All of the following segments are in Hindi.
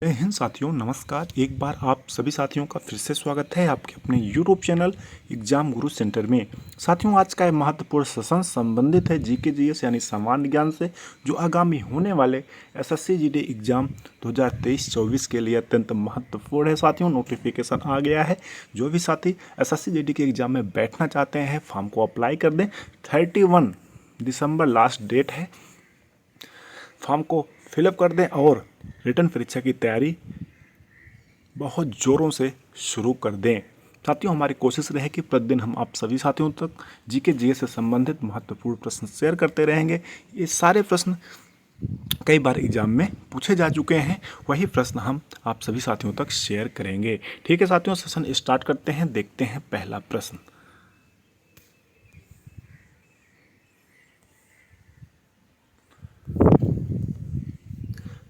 जय हिंद साथियों, नमस्कार। एक बार आप सभी साथियों का फिर से स्वागत है आपके अपने यूट्यूब चैनल एग्जाम गुरु सेंटर में। साथियों, आज का ये महत्वपूर्ण सेशन संबंधित है जीके जीएस यानी सामान्य ज्ञान से, जो आगामी होने वाले एसएससी जीडी एग्जाम 2023-24 के लिए अत्यंत महत्वपूर्ण है। साथियों, नोटिफिकेशन आ गया है। जो भी साथी एसएससी जीडी के एग्जाम में बैठना चाहते हैं, फॉर्म को अप्लाई कर दें। 31 दिसंबर लास्ट डेट है। फॉर्म को फिलअप कर दें और रिटर्न परीक्षा की तैयारी बहुत ज़ोरों से शुरू कर दें। साथियों, हमारी कोशिश रहे कि प्रतिदिन हम आप सभी साथियों तक जीके जीएस से संबंधित महत्वपूर्ण प्रश्न शेयर करते रहेंगे। ये सारे प्रश्न कई बार एग्जाम में पूछे जा चुके हैं, वही प्रश्न हम आप सभी साथियों तक शेयर करेंगे। ठीक है साथियों, सेशन स्टार्ट करते हैं। देखते हैं पहला प्रश्न।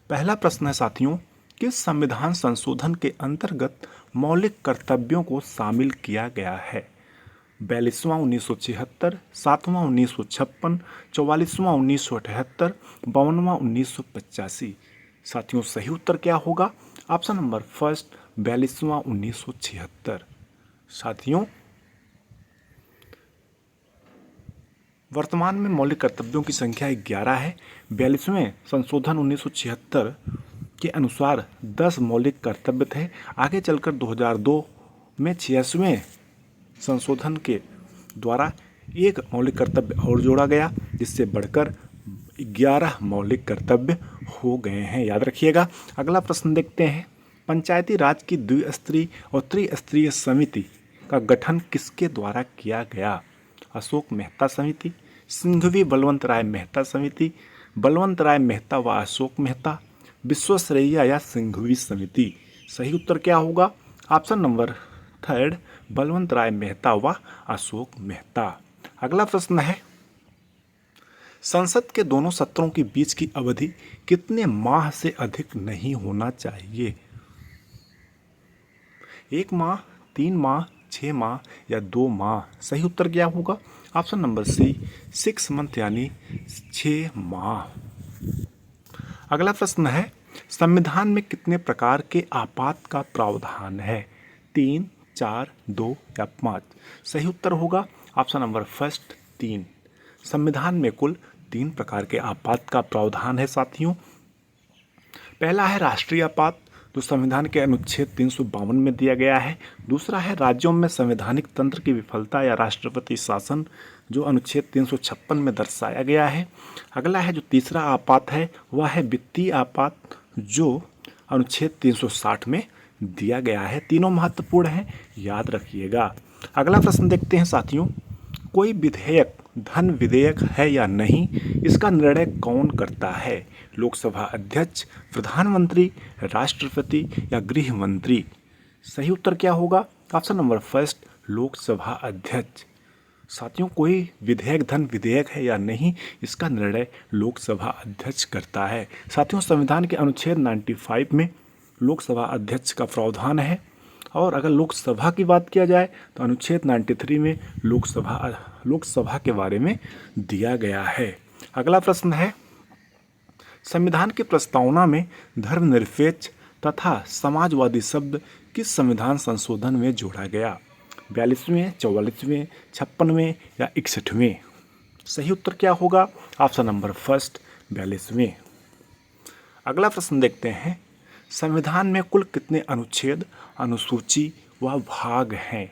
पहला प्रश्न है साथियों, किस संविधान संशोधन के अंतर्गत मौलिक कर्तव्यों को शामिल किया गया है? 42वां 1976, 7वां 1956, 44वां 1978, 52वां 1985। साथियों, सही उत्तर क्या होगा? ऑप्शन नंबर फर्स्ट, 42वां 1976। साथियों, वर्तमान में मौलिक कर्तव्यों की संख्या 11 है। 42वें संशोधन 1976 के अनुसार 10 मौलिक कर्तव्य थे। आगे चलकर 2002 में 86वें संशोधन के द्वारा एक मौलिक कर्तव्य और जोड़ा गया, जिससे बढ़कर 11 मौलिक कर्तव्य हो गए हैं। याद रखिएगा। अगला प्रश्न देखते हैं। पंचायती राज की द्विस्तरीय और त्रिस्तरीय समिति का गठन किसके द्वारा किया गया? अशोक मेहता समिति, सिंघवी बलवंत राय मेहता समिति, बलवंत राय मेहता व अशोक मेहता, विश्वेश्वरैया या सिंघवी समिति। सही उत्तर क्या होगा? ऑप्शन नंबर थर्ड, बलवंत राय मेहता व अशोक मेहता। अगला प्रश्न है, संसद के दोनों सत्रों के बीच की अवधि कितने माह से अधिक नहीं होना चाहिए? 1 माह, 3 माह, 6 माह या 2 माह? सही उत्तर क्या होगा? ऑप्शन नंबर सी, 6 मंथ यानी 6 माह। अगला प्रश्न है, संविधान में कितने प्रकार के आपात का प्रावधान है? 3, 4, 2 या 5? सही उत्तर होगा ऑप्शन नंबर फर्स्ट, 3। संविधान में कुल 3 प्रकार के आपात का प्रावधान है साथियों। पहला है राष्ट्रीय आपात, जो संविधान के अनुच्छेद 352 में दिया गया है। दूसरा है राज्यों में संवैधानिक तंत्र की विफलता या राष्ट्रपति शासन, जो अनुच्छेद 356 में दर्शाया गया है। अगला है जो तीसरा आपात है, वह है वित्तीय आपात, जो अनुच्छेद 360 में दिया गया है। तीनों महत्वपूर्ण हैं, याद रखिएगा। अगला प्रश्न देखते हैं साथियों, कोई विधेयक धन विधेयक है या नहीं, इसका निर्णय कौन करता है? लोकसभा अध्यक्ष, प्रधानमंत्री, राष्ट्रपति या गृह मंत्री? सही उत्तर क्या होगा? ऑप्शन नंबर फर्स्ट, लोकसभा अध्यक्ष। साथियों, कोई विधेयक धन विधेयक है या नहीं, इसका निर्णय लोकसभा अध्यक्ष करता है। साथियों, संविधान के अनुच्छेद 95 में लोकसभा अध्यक्ष का प्रावधान है, और अगर लोकसभा की बात किया जाए तो अनुच्छेद 93 में लोकसभा के बारे में दिया गया है। अगला प्रश्न है, संविधान की प्रस्तावना में धर्मनिरपेक्ष तथा समाजवादी शब्द किस संविधान संशोधन में जोड़ा गया? 42वें, 44वें, 56वें या 61वें? सही उत्तर क्या होगा? ऑप्शन नंबर फर्स्ट, 42वें। अगला प्रश्न देखते हैं, संविधान में कुल कितने अनुच्छेद, अनुसूची व भाग हैं?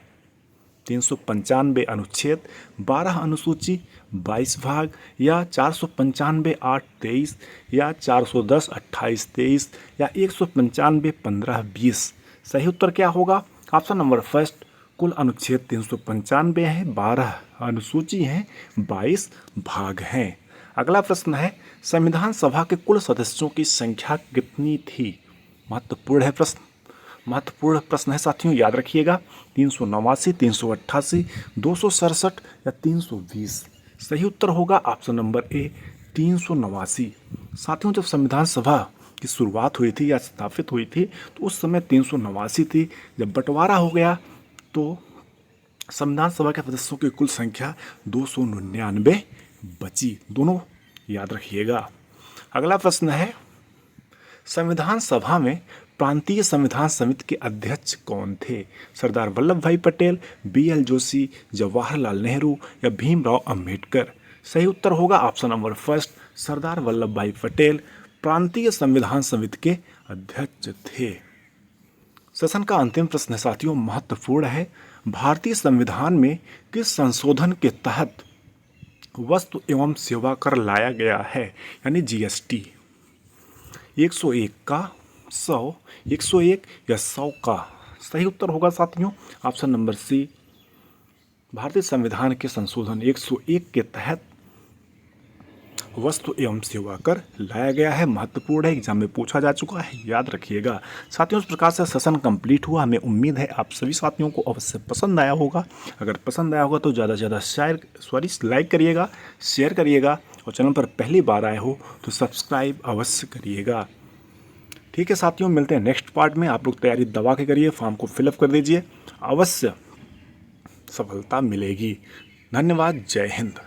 395 अनुच्छेद, 12 अनुसूची, 22 भाग, या 495 8 23, या 410 28 23, या 195 15 20? सही उत्तर क्या होगा? ऑप्शन नंबर फर्स्ट, कुल अनुच्छेद 395 है, 12 अनुसूची हैं, 22 भाग हैं। अगला प्रश्न है, संविधान सभा के कुल सदस्यों की संख्या कितनी थी? महत्वपूर्ण प्रश्न है साथियों, याद रखिएगा। 389, 388, 267 या 320? सही उत्तर होगा ऑप्शन नंबर ए, 389। साथियों, जब संविधान सभा की शुरुआत हुई थी या स्थापित हुई थी तो उस समय 389 थी। जब बंटवारा हो गया तो संविधान सभा के सदस्यों की कुल संख्या 299 बची। दोनों याद रखिएगा। अगला प्रश्न है, संविधान सभा में प्रांतीय संविधान समिति के अध्यक्ष कौन थे? सरदार वल्लभ भाई पटेल, BL जोशी, जवाहरलाल नेहरू या भीमराव अंबेडकर? सही उत्तर होगा option number first, Sardar Vallabh भाई पटेल प्रांतीय संविधान समिति के अध्यक्ष थे। सेशन का अंतिम प्रश्न है साथियों, महत्वपूर्ण है। भारतीय संविधान में किस संशोधन के तहत वस्तु एवं सेवा कर लाया गया है, यानी GST? 101 का, 100, 101 या 100 का? सही उत्तर होगा साथियों ऑप्शन नंबर सी, भारतीय संविधान के संशोधन 101 के तहत वस्तु एवं सेवा कर लाया गया है। महत्वपूर्ण है, एग्जाम में पूछा जा चुका है, याद रखिएगा। साथियों इस प्रकार से सेशन कंप्लीट हुआ। हमें उम्मीद है आप सभी साथियों को अवश्य पसंद आया होगा। अगर पसंद आया होगा तो ज़्यादा से ज़्यादा लाइक करिएगा, शेयर करिएगा और चैनल पर पहली बार आए हो तो सब्सक्राइब अवश्य करिएगा। ठीक है साथियों, मिलते हैं नेक्स्ट पार्ट में। आप लोग तैयारी दबा के करिए, फॉर्म को फिलअप कर दीजिए, अवश्य सफलता मिलेगी। धन्यवाद, जय हिंद।